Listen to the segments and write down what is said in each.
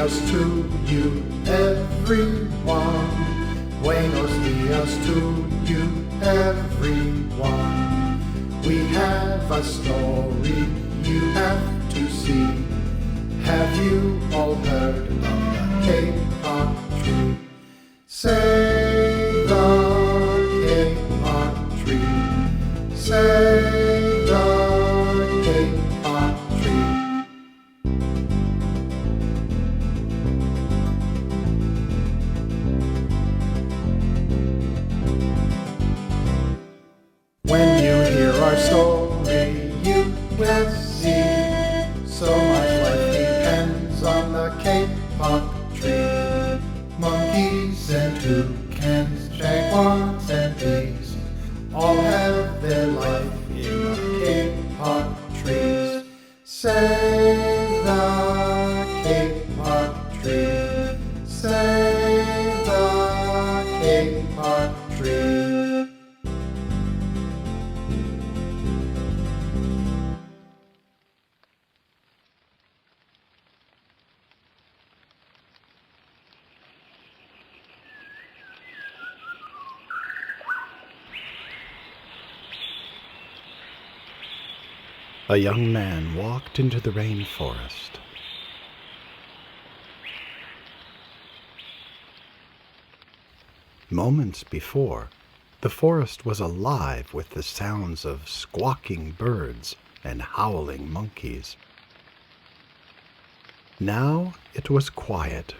dias to you, everyone. Buenos dias to you, everyone. We have a story you have to see. Have you all heard of the Kapok tree? Say the Kapok tree. Say the Kapok tree. When you hear our story, you will see so much life depends on the Kapok tree. Monkeys and toucans, jaguars and bees, all have their life in the Kapok trees. Say the Kapok tree. Say the Kapok tree. A young man walked into the rainforest. Moments before, the forest was alive with the sounds of squawking birds and howling monkeys. Now it was quiet.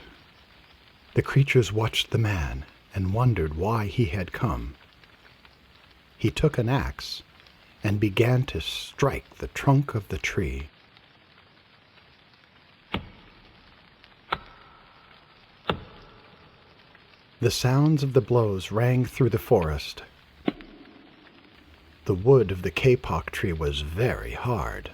The creatures watched the man and wondered why he had come. He took an axe and began to strike the trunk of the tree. The sounds of the blows rang through the forest. The wood of the Kapok tree was very hard.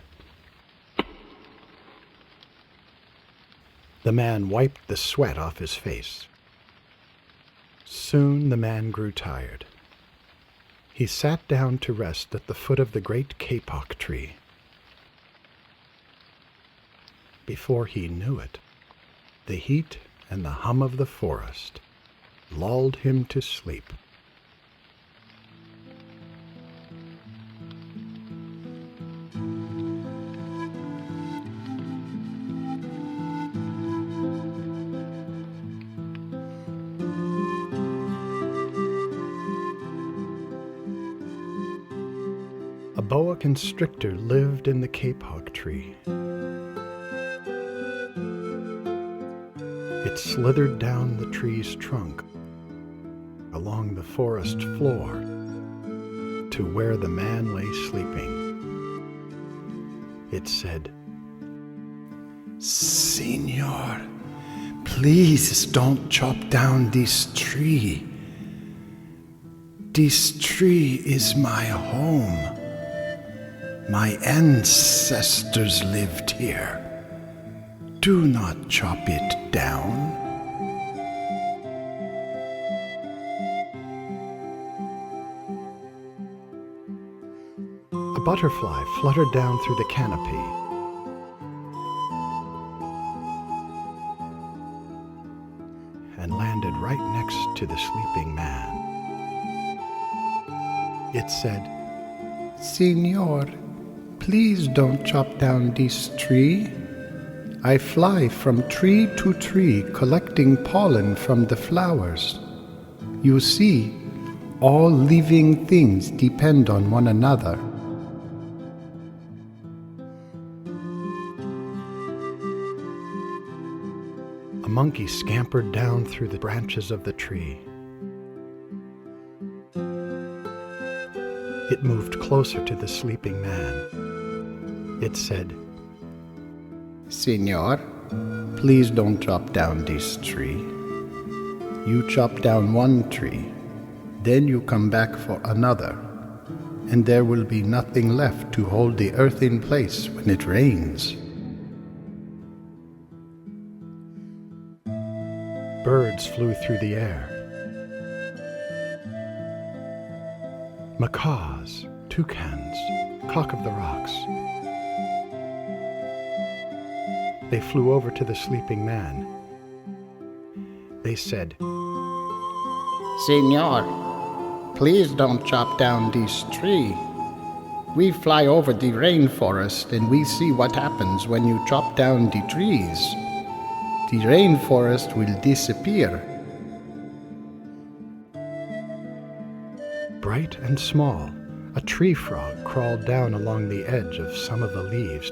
The man wiped the sweat off his face. Soon the man grew tired. He sat down to rest at the foot of the great Kapok tree. Before he knew it, the heat and the hum of the forest lulled him to sleep. A boa constrictor lived in the Kapok tree. It slithered down the tree's trunk, along the forest floor, to where the man lay sleeping. It said, "Senor, please don't chop down this tree. This tree is my home. My ancestors lived here. Do not chop it down." A butterfly fluttered down through the canopy. And landed right next to the sleeping man. It said, "Senor, please don't chop down this tree. I fly from tree to tree collecting pollen from the flowers. You see, all living things depend on one another." A monkey scampered down through the branches of the tree. It moved closer to the sleeping man. It said, "Senor, please don't chop down this tree. You chop down one tree, then you come back for another, and there will be nothing left to hold the earth in place when it rains." Birds flew through the air. Macaws, toucans, cock of the rocks. They flew over to the sleeping man They said, Senor, please don't chop down this tree. We fly over the rainforest and we see what happens when you chop down the trees. The rainforest will disappear. bright and small, a tree frog crawled down along the edge of some of the leaves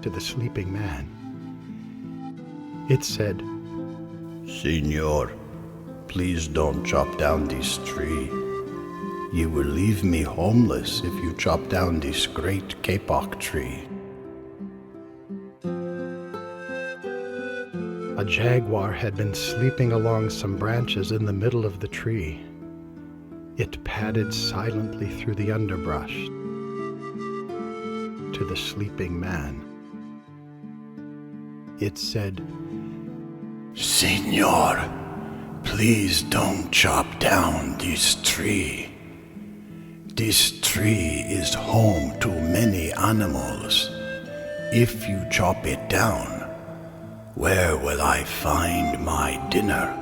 to the sleeping man. It said, Senor, please don't chop down this tree. You will leave me homeless if you chop down this great kapok tree. A jaguar had been sleeping along some branches in the middle of the tree. It padded silently through the underbrush to the sleeping man. It said, Senor, please don't chop down this tree. This tree is home to many animals. If you chop it down, where will I find my dinner?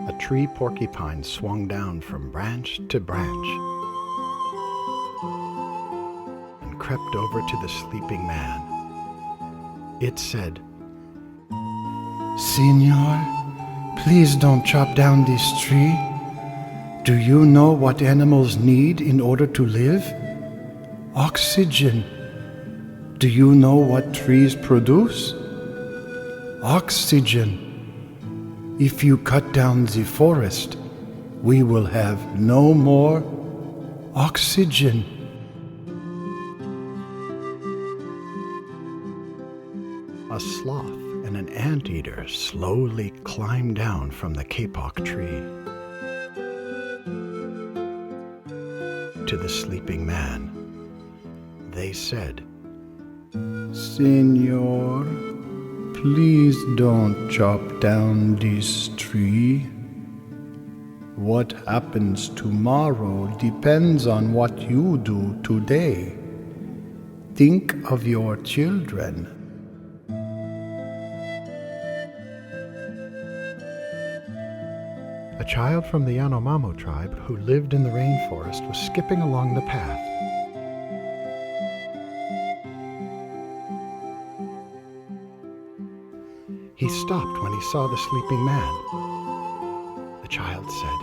a tree porcupine swung down from branch to branch and crept over to the sleeping man. It said, Senor, please don't chop down this tree. Do you know what animals need in order to live? Oxygen. Do you know what trees produce? Oxygen. If you cut down the forest, we will have no more oxygen. a sloth and an anteater slowly climbed down from the kapok tree to the sleeping man. They said, Senor, please don't chop down this tree. What happens tomorrow depends on what you do today. Think of your children. A child from the Yanomamo tribe who lived in the rainforest was skipping along the path. He stopped when he saw the sleeping man. The child said,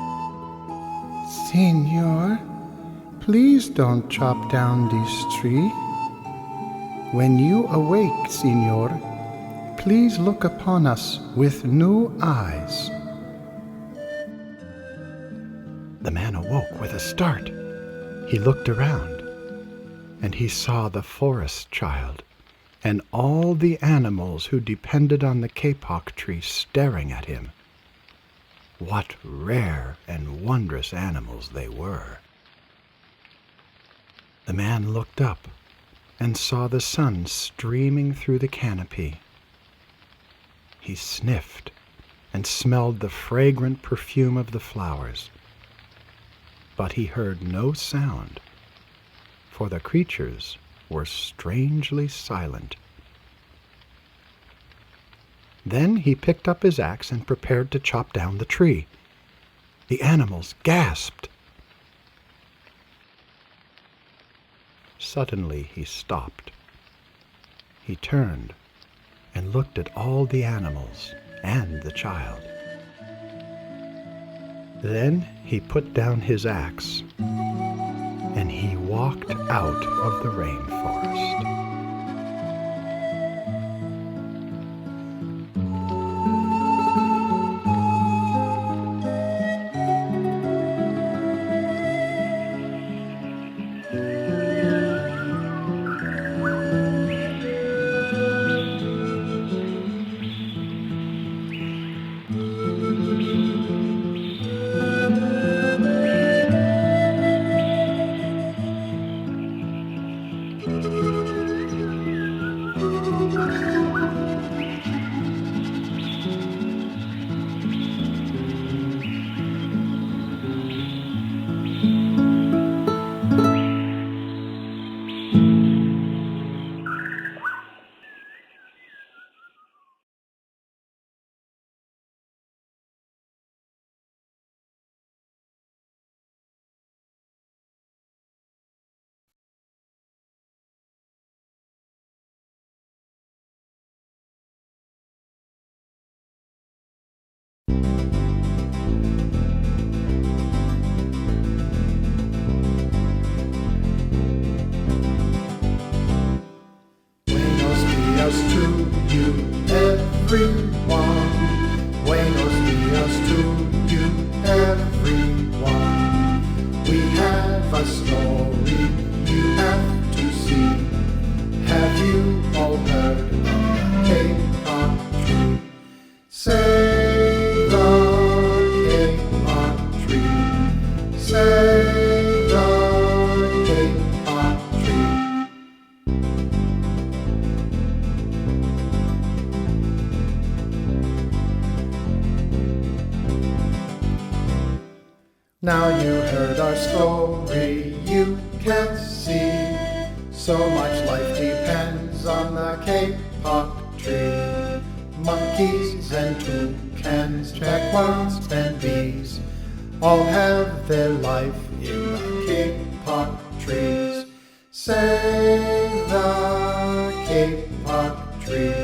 Senor, please don't chop down this tree. When you awake, Senor, please look upon us with new eyes. The man awoke with a start. He looked around, and he saw the forest child and all the animals who depended on the kapok tree staring at him. What rare and wondrous animals they were! The man looked up and saw the sun streaming through the canopy. He sniffed and smelled the fragrant perfume of the flowers. But he heard no sound, for the creatures were strangely silent. Then he picked up his axe and prepared to chop down the tree. The animals gasped. Suddenly he stopped. He turned and looked at all the animals and the child. Then he put down his axe, and he walked out of the rainforest. everyone. Buenos dias to you, everyone. We have a story you have to see. Have you all heard of the Kapok tree? Say the Kapok tree. Say the Kapok tree. Now you heard our story, you can see. So much life depends on the Kapok tree. Monkeys and toucans, jaguars and bees, all have their life in the Kapok trees. Say the Kapok tree.